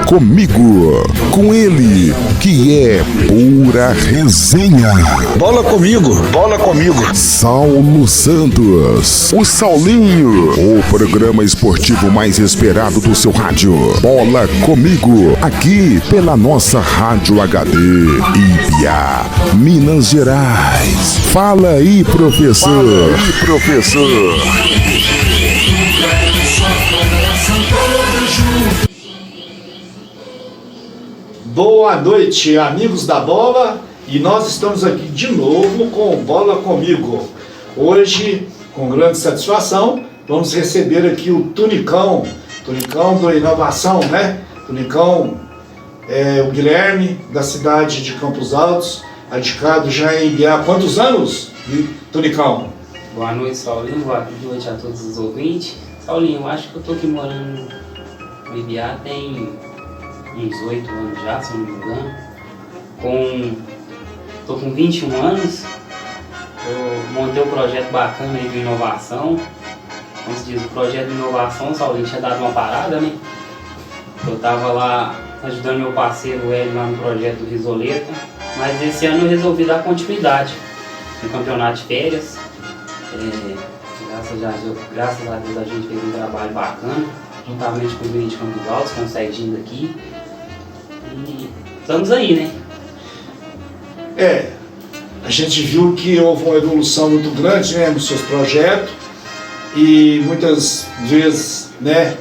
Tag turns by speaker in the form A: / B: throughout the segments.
A: Comigo, com ele, que é pura resenha.
B: Bola comigo, bola comigo.
A: Saulo Santos, o Saulinho, o programa esportivo mais esperado do seu rádio. Bola comigo, aqui pela nossa Rádio HD, Ibiá, Minas Gerais. Fala aí, professor.
C: Boa noite, amigos da bola, e nós estamos aqui de novo com Bola Comigo. Hoje, com grande satisfação, vamos receber aqui o Tunicão do Inovação, né? Tunicão é o Guilherme, da cidade de Campos Altos, radicado já em Ibiá. Quantos anos, Tunicão?
D: Boa noite, Saulinho. Boa noite a todos os ouvintes. Saulinho, eu acho que eu tô aqui morando no Ibiá tem uns 8 anos já, se não me engano. Tô com 21 anos. Eu montei um projeto bacana aí de inovação. Como se diz, o projeto de inovação, o Saulinho tinha dado uma parada, né? Eu tava lá ajudando meu parceiro Hélio lá no projeto do Risoleta. Mas esse ano eu resolvi dar continuidade no campeonato de férias. Graças a Deus a gente fez um trabalho bacana, juntamente com o Juiz de Campos Altos, com o Serginho daqui. E estamos aí, né?
C: A gente viu que houve uma evolução muito grande, né, nos seus projetos, e muitas vezes, né,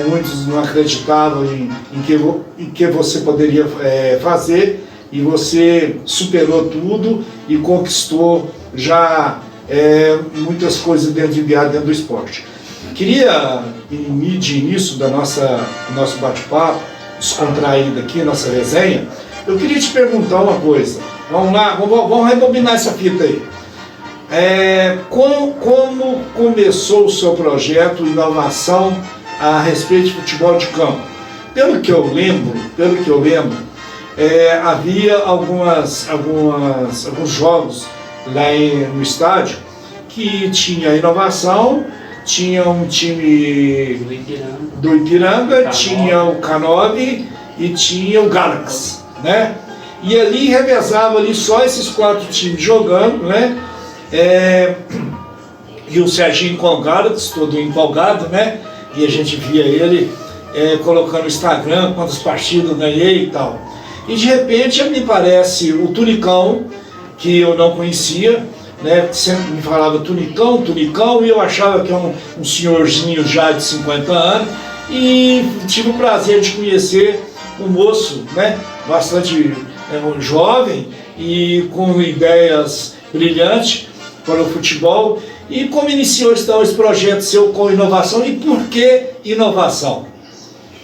C: muitos não acreditavam em que você poderia fazer, e você superou tudo e conquistou já muitas coisas dentro do esporte. Queria, de início do nosso bate-papo, descontraído aqui, nossa resenha, eu queria te perguntar uma coisa. Vamos lá, vamos rebobinar essa fita aí. Como começou o seu projeto Inovação a respeito de futebol de campo? Pelo que eu lembro, havia alguns jogos lá no estádio que tinha inovação, tinha um time do Ipiranga, tinha o K9 e tinha o Galaxy, né? E ali revezava ali só esses 4 times jogando, né? E o Serginho com o Galaxy, todo empolgado, né? E a gente via ele colocando no Instagram quantas partidas ganhei e tal. E de repente me parece o Tunicão, que eu não conhecia, né? Sempre me falava Tunicão, e eu achava que era um senhorzinho já de 50 anos, e tive o prazer de conhecer um moço, né? Bastante jovem e com ideias brilhantes para o futebol. E como iniciou então esse projeto seu com inovação, e por que inovação?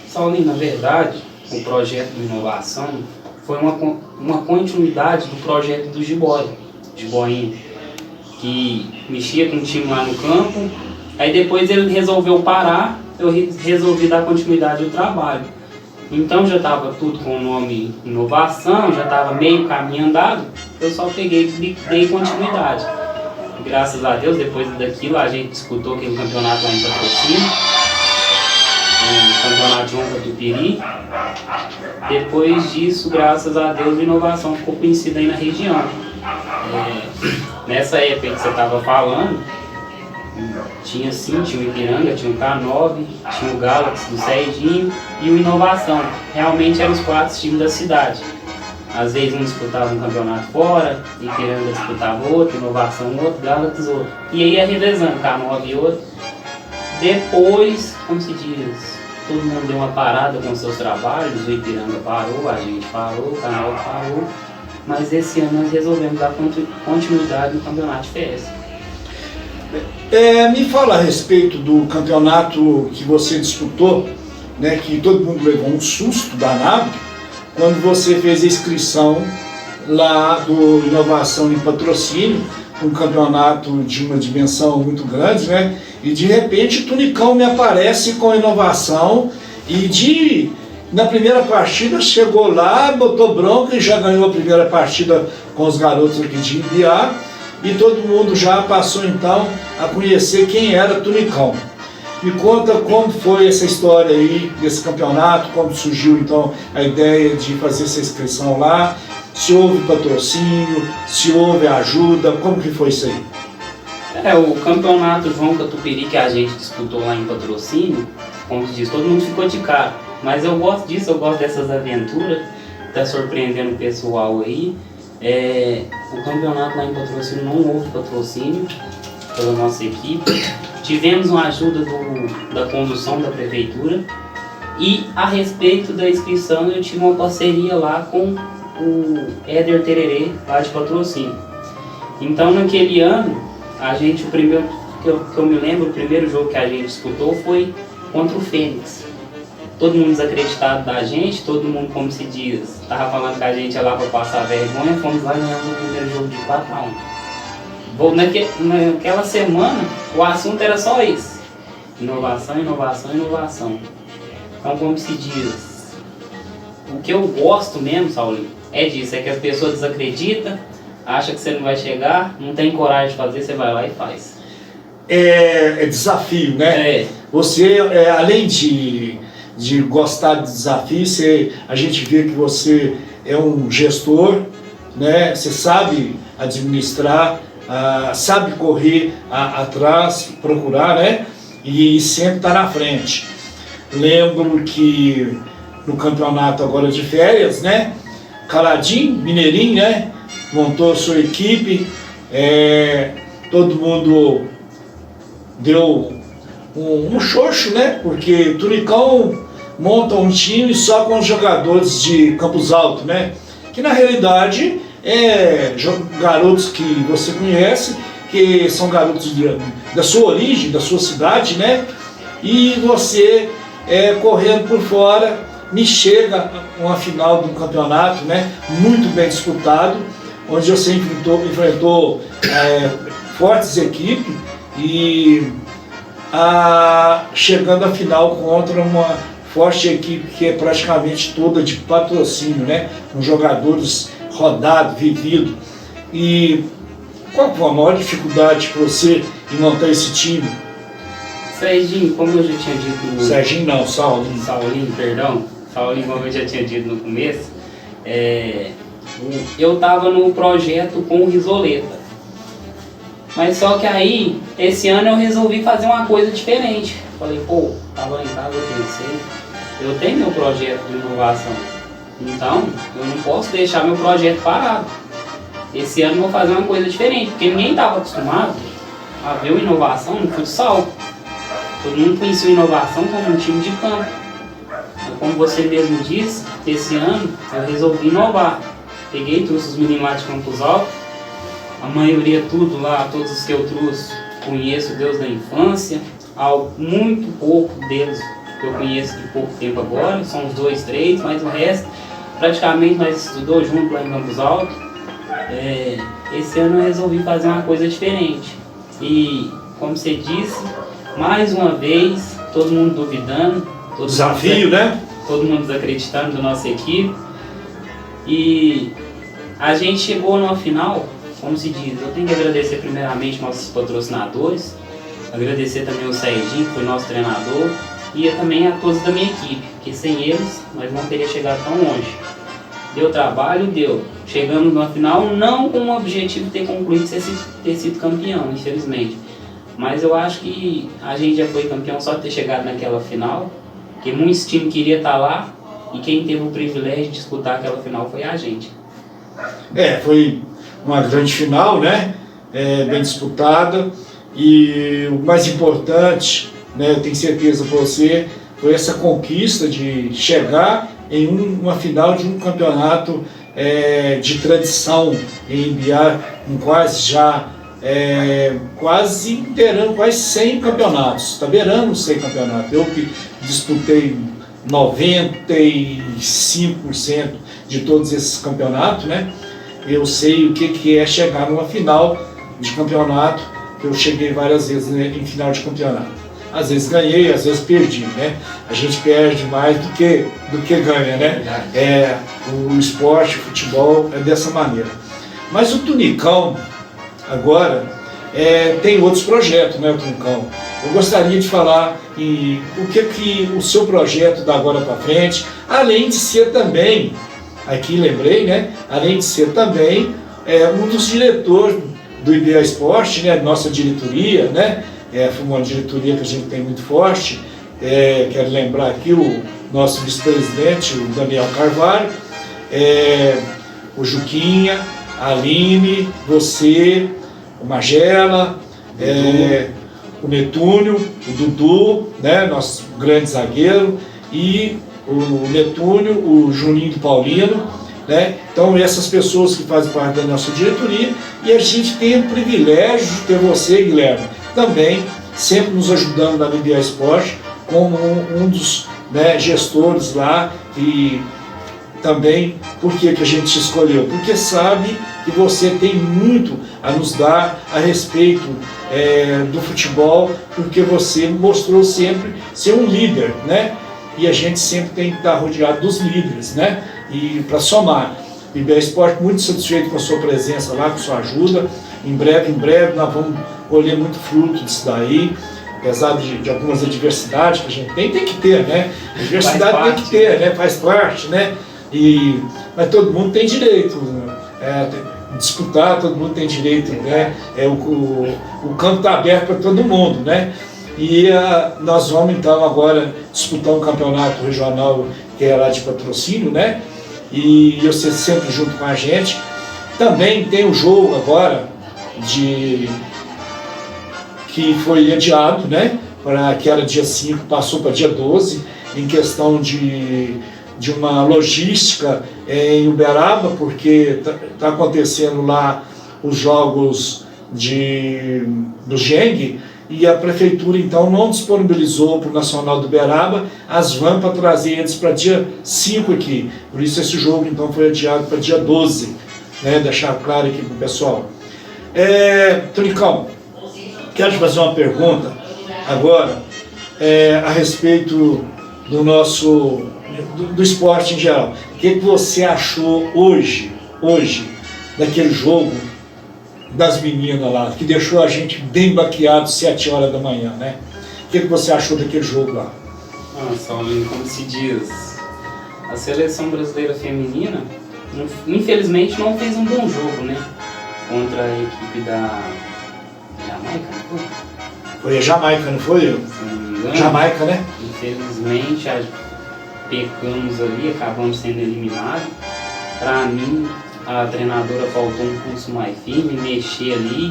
D: Saulinho, na verdade, o projeto de inovação foi uma continuidade do projeto do Giboinho, que mexia com o time lá no campo. Aí depois ele resolveu parar, eu resolvi dar continuidade ao trabalho. Então já estava tudo com o nome Inovação, já estava meio caminho andado, eu só peguei e dei continuidade. Graças a Deus, depois daquilo a gente disputou aquele campeonato lá em Patrocínio, o campeonato João Catupiry. Depois disso, graças a Deus, a inovação ficou conhecida aí na região. Nessa época que você estava falando, tinha o Ipiranga, tinha o K9, tinha o Galaxy do Serginho e o Inovação. Realmente eram os 4 times da cidade. Às vezes um disputava um campeonato fora, Ipiranga disputava outro, Inovação outro, Galaxy outro. E aí ia revezando, K9 e outro. Depois, como se diz, todo mundo deu uma parada com seus trabalhos, o Ipiranga parou, a gente parou, o K9 parou. Mas esse ano nós resolvemos dar continuidade no campeonato de férias.
C: Me fala a respeito do campeonato que você disputou, né, que todo mundo levou um susto danado, quando você fez a inscrição lá do Inovação em Patrocínio, um campeonato de uma dimensão muito grande, né? E de repente o Tunicão me aparece com Inovação e na primeira partida chegou lá, botou bronca e já ganhou a primeira partida com os garotos aqui de Ibiá, e todo mundo já passou então a conhecer quem era Tunicão. Me conta como foi essa história aí desse campeonato, como surgiu então a ideia de fazer essa inscrição lá, se houve patrocínio, se houve ajuda, como que foi isso aí?
D: O campeonato João Catupiry que a gente disputou lá em Patrocínio, como se diz, todo mundo ficou de cara. Mas eu gosto disso, eu gosto dessas aventuras, tá surpreendendo o pessoal aí. O campeonato lá em Patrocínio não houve patrocínio pela nossa equipe. Tivemos uma ajuda da condução da prefeitura. E a respeito da inscrição, eu tive uma parceria lá com o Éder Tererê, lá de Patrocínio. Então naquele ano, o primeiro que eu me lembro, o primeiro jogo que a gente disputou foi contra o Fênix. Todo mundo desacreditado da gente, todo mundo, como se diz, tava falando que a gente ia lá para passar vergonha, fomos lá e ganhamos o primeiro jogo de 4-1. Naquela semana, o assunto era só isso: inovação, inovação, inovação. Então, como se diz, o que eu gosto mesmo, Saulinho, é disso, é que as pessoas desacreditam, acham que você não vai chegar, não tem coragem de fazer, você vai lá e faz.
C: É desafio, né? Você, além de gostar de desafio, a gente vê que você é um gestor, né? Você sabe administrar, sabe correr atrás, procurar, né? E sempre está na frente. Lembro que no campeonato agora de férias, né? Caladinho, Mineirinho, né? Montou a sua equipe, todo mundo deu um xoxo, né? Porque Tunicão monta um time só com os jogadores de Campos Alto, né? Que na realidade garotos que você conhece, que são garotos da sua origem, da sua cidade, né? E você correndo por fora, me chega uma final de um campeonato, né? Muito bem disputado, onde você enfrentou fortes equipes e chegando à final contra uma forte equipe que é praticamente toda de patrocínio, né? Com jogadores rodados, vividos. E qual foi a maior dificuldade para você em montar esse time?
D: Serginho, como eu já tinha dito...
C: Serginho não, Saulinho.
D: Saulinho, perdão. Saulinho, como eu já tinha dito no começo. Eu estava no projeto com o Risoleta. Mas só que aí, esse ano eu resolvi fazer uma coisa diferente. Falei, tava lá em casa, eu pensei, eu tenho meu projeto de inovação. Então, eu não posso deixar meu projeto parado. Esse ano eu vou fazer uma coisa diferente, porque ninguém estava acostumado a ver uma inovação no futsal. Todo mundo conhecia a inovação como um time de campo. Como você mesmo disse, esse ano eu resolvi inovar. Peguei, trouxe os meninos lá de Campos Alto, a maioria tudo lá, todos os que eu trouxe, conheço Deus da infância, muito pouco deles que eu conheço de pouco tempo agora, são uns 2, 3, mas o resto praticamente nós estudou junto lá em Campos Alto. Esse ano eu resolvi fazer uma coisa diferente e, como você disse, mais uma vez, todo mundo duvidando,
C: desafio, né?
D: Todo mundo desacreditando da nossa equipe. E a gente chegou numa final, como se diz, eu tenho que agradecer primeiramente nossos patrocinadores, agradecer também o Serginho, que foi nosso treinador, e também a todos da minha equipe, porque sem eles nós não teríamos chegado tão longe. Deu trabalho, deu. Chegamos numa final, não com o objetivo de ter concluído ter sido campeão, infelizmente. Mas eu acho que a gente já foi campeão só de ter chegado naquela final, porque muitos times queriam estar lá, e quem teve o privilégio de disputar aquela final foi a gente.
C: Foi uma grande final, né? Bem disputada, e o mais importante, né, eu tenho certeza para você, foi essa conquista de chegar em uma final de um campeonato de tradição em Ibiá, com quase inteirando, quase 100 campeonatos, está beirando 100 campeonatos. Eu que disputei 95% de todos esses campeonatos, né? Eu sei o que é chegar numa final de campeonato, que eu cheguei várias vezes, né, em final de campeonato. Às vezes ganhei, às vezes perdi, né? A gente perde mais do que ganha, né? O esporte, o futebol é dessa maneira. Mas o Tunicão, agora, tem outros projetos, né, o Tunicão? eu gostaria de falar o que o seu projeto da agora para frente, além de ser também, aqui lembrei, né, além de ser também um dos diretores do IBA Esporte, né, nossa diretoria, né, foi uma diretoria que a gente tem muito forte. Quero lembrar aqui o nosso vice-presidente, o Daniel Carvalho, o Juquinha, a Aline, você, o Magela, o Netúnio, o Dudu, né, nosso grande zagueiro, e o Netúnio, o Juninho do Paulino, né? Então essas pessoas que fazem parte da nossa diretoria, e a gente tem o privilégio de ter você, Guilherme, também sempre nos ajudando na IBA Esporte, como um dos, né, gestores lá, e também, por que a gente te escolheu? Porque sabe que você tem muito a nos dar a respeito do futebol, porque você mostrou sempre ser um líder, né? E a gente sempre tem que estar rodeado dos líderes, né? E para somar, o IBA Esporte muito satisfeito com a sua presença lá, com a sua ajuda. Em breve nós vamos colher muito fruto disso daí, apesar de algumas adversidades que a gente tem que ter, né? A adversidade tem que ter, né? Faz parte, né? Mas todo mundo tem direito, né? Disputar, todo mundo tem direito, né? O campo está aberto para todo mundo, né? E nós vamos então agora disputar um campeonato regional que é lá de patrocínio, né? E você sempre junto com a gente. Também tem o jogo agora que foi adiado, né? Que era dia 5, passou para dia 12, em questão de uma logística em Uberaba, porque está acontecendo lá os jogos do Geng, e a prefeitura então não disponibilizou para o Nacional do Uberaba as vans para trazer eles para dia 5 aqui. Por isso esse jogo então foi adiado para dia 12, né? Deixar claro aqui para o pessoal. Tunicão, quero te fazer uma pergunta agora a respeito do esporte em geral. O que você achou hoje daquele jogo das meninas lá, que deixou a gente bem baqueado 7 horas da manhã, né? O que você achou daquele jogo lá?
D: Saulinho, como se diz, a seleção brasileira feminina, infelizmente, não fez um bom jogo, né? Contra a equipe da Jamaica, não foi?
C: Foi a Jamaica, não foi?
D: Se não me engano.
C: Jamaica, né?
D: Infelizmente, pecamos ali, acabamos sendo eliminados. Para mim, a treinadora faltou um pulso mais firme, mexer ali,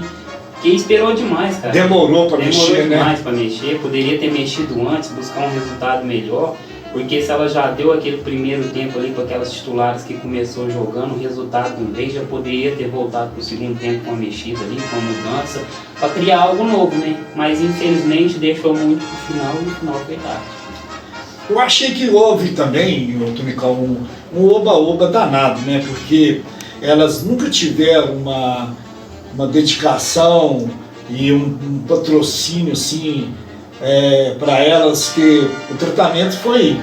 D: que esperou demais, cara.
C: Demorou para mexer, né?
D: Demorou demais para mexer, poderia ter mexido antes, buscar um resultado melhor, porque se ela já deu aquele primeiro tempo ali com aquelas titulares que começou jogando, o resultado não veio, já poderia ter voltado para o segundo tempo com uma mexida ali, com uma mudança, para criar algo novo, né? Mas infelizmente deixou muito pro final e no final foi tarde.
C: Eu achei que houve também, Tunicão, um oba-oba danado, né? Porque elas nunca tiveram uma dedicação e um patrocínio assim para elas, que o tratamento foi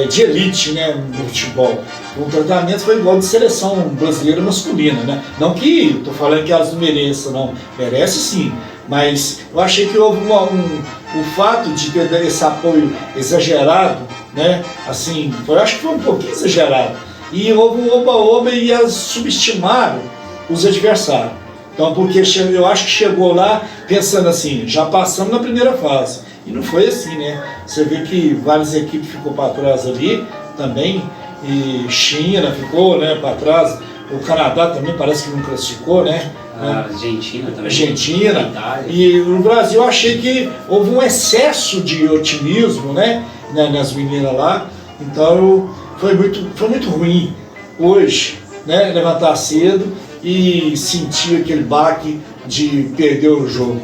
C: de elite, né, no futebol. O tratamento foi igual de seleção brasileira masculina, né? Não que estou falando que elas não mereçam, não. Merece sim, mas eu achei que houve o fato de ter esse apoio exagerado, né? Assim, eu acho que foi um pouquinho exagerado. E houve um oba-oba e elas subestimaram os adversários. Então, porque eu acho que chegou lá pensando assim, já passamos na primeira fase. E não foi assim, né? Você vê que várias equipes ficou para trás ali também, e China ficou, né, para trás. O Canadá também parece que não classificou, né?
D: A Argentina também.
C: Argentina. E no Brasil eu achei que houve um excesso de otimismo, né, nas meninas lá. Então foi muito ruim hoje, né, levantar cedo e sentir aquele baque de perder o jogo.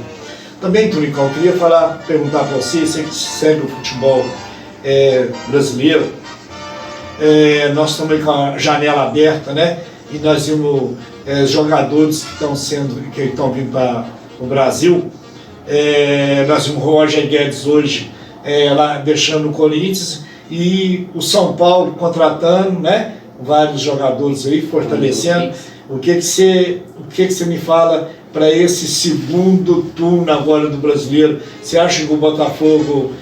C: Também, Tunicão, eu queria perguntar para você que segue o futebol brasileiro. Nós estamos aí com a janela aberta, né? E nós vimos jogadores que estão vindo para o Brasil. Nós vimos o Roger Guedes hoje lá deixando o Corinthians, e o São Paulo contratando, né, vários jogadores aí, fortalecendo. O que você me fala para esse segundo turno agora do Brasileiro? Você acha que o Botafogo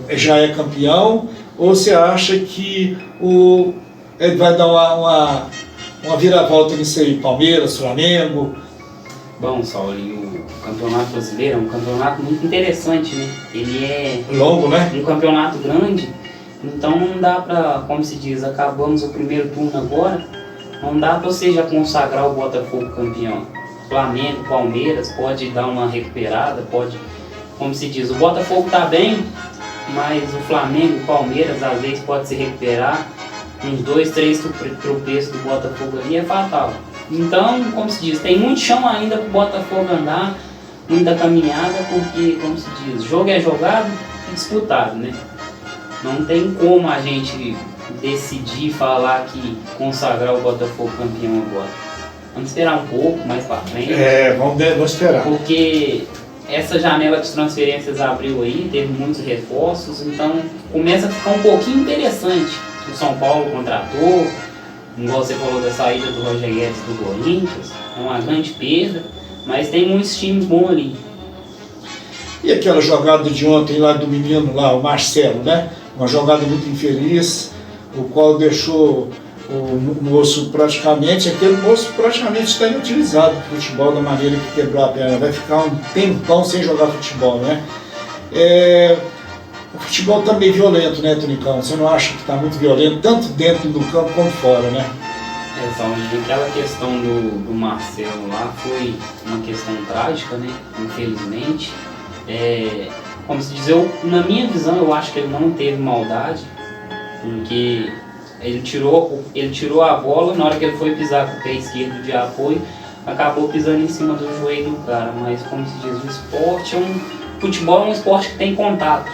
C: já é campeão? Ou você acha que ele vai dar uma viravolta nisso aí? Palmeiras, Flamengo?
D: Bom, Saulo, o Campeonato Brasileiro é um campeonato muito interessante, né? Ele é
C: longo, né?
D: Um campeonato grande, então não dá pra, como se diz, acabamos o primeiro turno agora, não dá pra você já consagrar o Botafogo campeão. Flamengo, Palmeiras pode dar uma recuperada, pode, como se diz, o Botafogo tá bem, mas o Flamengo, o Palmeiras às vezes pode se recuperar, uns 2, 3 tropeços do Botafogo ali é fatal. Então, como se diz, tem muito chão ainda para o Botafogo andar, muita caminhada, porque, como se diz, jogo é jogado e disputado, né? Não tem como a gente decidir falar que consagrar o Botafogo campeão agora. Vamos esperar um pouco mais para frente.
C: Vamos esperar.
D: Porque essa janela de transferências abriu aí, teve muitos reforços, então começa a ficar um pouquinho interessante. O São Paulo contratou, igual você falou da saída do Roger Guedes do Corinthians, é uma grande perda, mas tem muitos times bons ali.
C: E aquela jogada de ontem lá do menino lá, o Marcelo, né? Uma jogada muito infeliz, o qual deixou o moço praticamente, aquele moço praticamente está inutilizado no futebol da maneira que quebrou a perna, vai ficar um tempão sem jogar futebol, né? O futebol está meio violento, né, Tunicão? Você não acha que está muito violento, tanto dentro do campo como fora, né?
D: Aquela questão do Marcelo lá foi uma questão trágica, né? Infelizmente. Como se diz, na minha visão, eu acho que ele não teve maldade, porque ele tirou a bola, na hora que ele foi pisar com o pé esquerdo de apoio, acabou pisando em cima do joelho do cara. Mas, como se diz, o esporte futebol é um esporte que tem contato.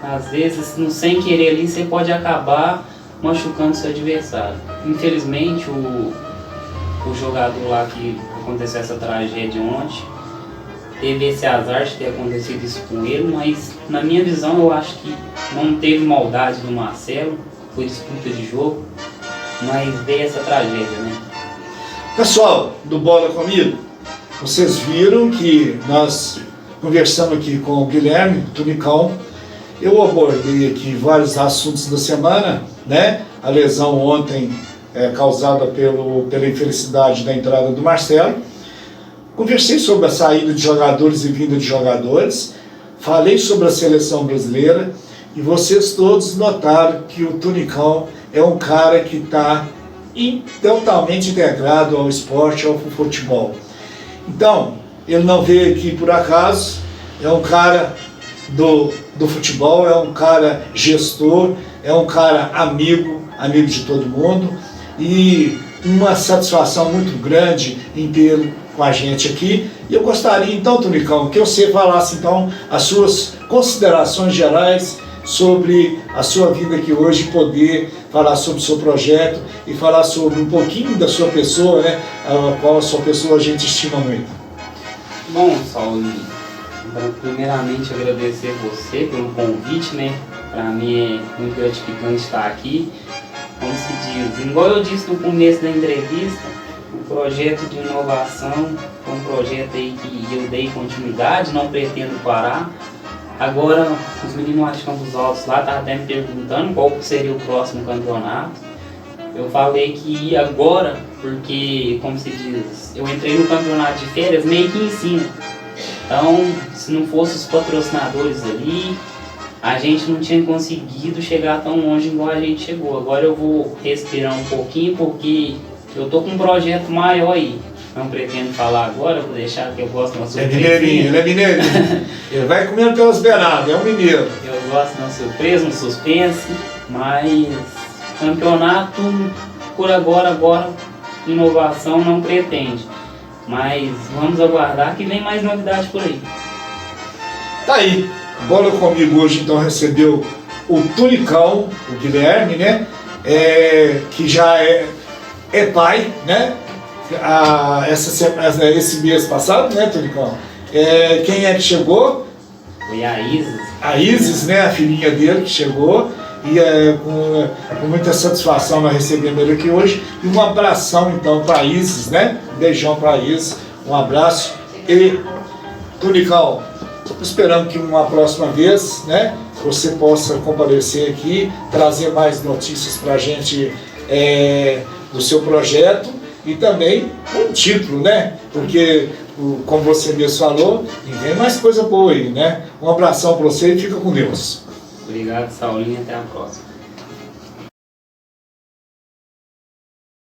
D: Às vezes, sem querer ali, você pode acabar machucando seu adversário. Infelizmente, o jogador lá que aconteceu essa tragédia ontem, teve esse azar de ter acontecido isso com ele, mas na minha visão eu acho que não teve maldade do Marcelo, foi disputa de jogo, mas veio essa tragédia, né?
C: Pessoal do Bola Comigo, vocês viram que nós conversamos aqui com o Guilherme Tunicão. Eu abordei aqui vários assuntos da semana, né? A lesão ontem causada pela infelicidade da entrada do Marcelo. Conversei sobre a saída de jogadores e vinda de jogadores. Falei sobre a seleção brasileira. E vocês todos notaram que o Tunicão é um cara que está totalmente integrado ao esporte, ao futebol. Então, ele não veio aqui por acaso. É um cara do futebol, é um cara gestor, é um cara amigo de todo mundo, e uma satisfação muito grande em tê-lo com a gente aqui. E eu gostaria então, Tunicão, que você falasse então as suas considerações gerais sobre a sua vida aqui hoje, poder falar sobre o seu projeto e falar sobre um pouquinho da sua pessoa, né, a qual a sua pessoa a gente estima muito.
D: Bom, Saulo, primeiramente agradecer você pelo convite, né? Para mim é muito gratificante estar aqui. Como se diz, igual eu disse no começo da entrevista, o projeto de inovação foi um projeto aí que eu dei continuidade, não pretendo parar. Agora, os meninos lá de Campos Altos lá estavam até me perguntando qual seria o próximo campeonato. Eu falei que ia agora, porque, como se diz, eu entrei no campeonato de férias meio que em cima. Então, se não fossem os patrocinadores ali, a gente não tinha conseguido chegar tão longe igual a gente chegou. Agora eu vou respirar um pouquinho, porque eu tô com um projeto maior aí. Não pretendo falar agora, vou deixar que eu gosto de uma surpresa.
C: Ele é mineirinho. Ele vai comendo pelas beiradas, é um mineiro.
D: Eu gosto de uma surpresa, um suspense, mas campeonato, por agora, inovação não pretende. Mas vamos aguardar que vem mais novidade por aí.
C: Tá aí. Bola Comigo hoje então recebeu o Tunicão, o Guilherme, né? Que já é pai, né? Esse mês passado, né, Tunicão? Quem é que chegou?
D: Foi a Isis.
C: A Isis, né? A filhinha dele que chegou. E com muita satisfação nós recebemos ele aqui hoje. E um abração então para Isis, né? Um beijão para Isis, um abraço. E Tunicão, esperando que uma próxima vez, né, você possa comparecer aqui, trazer mais notícias para a gente do seu projeto e também um título, né? Porque, como você mesmo falou, vem mais coisa boa aí, né? Um abração para você e fica com Deus.
D: Obrigado, Saulinho, até a próxima.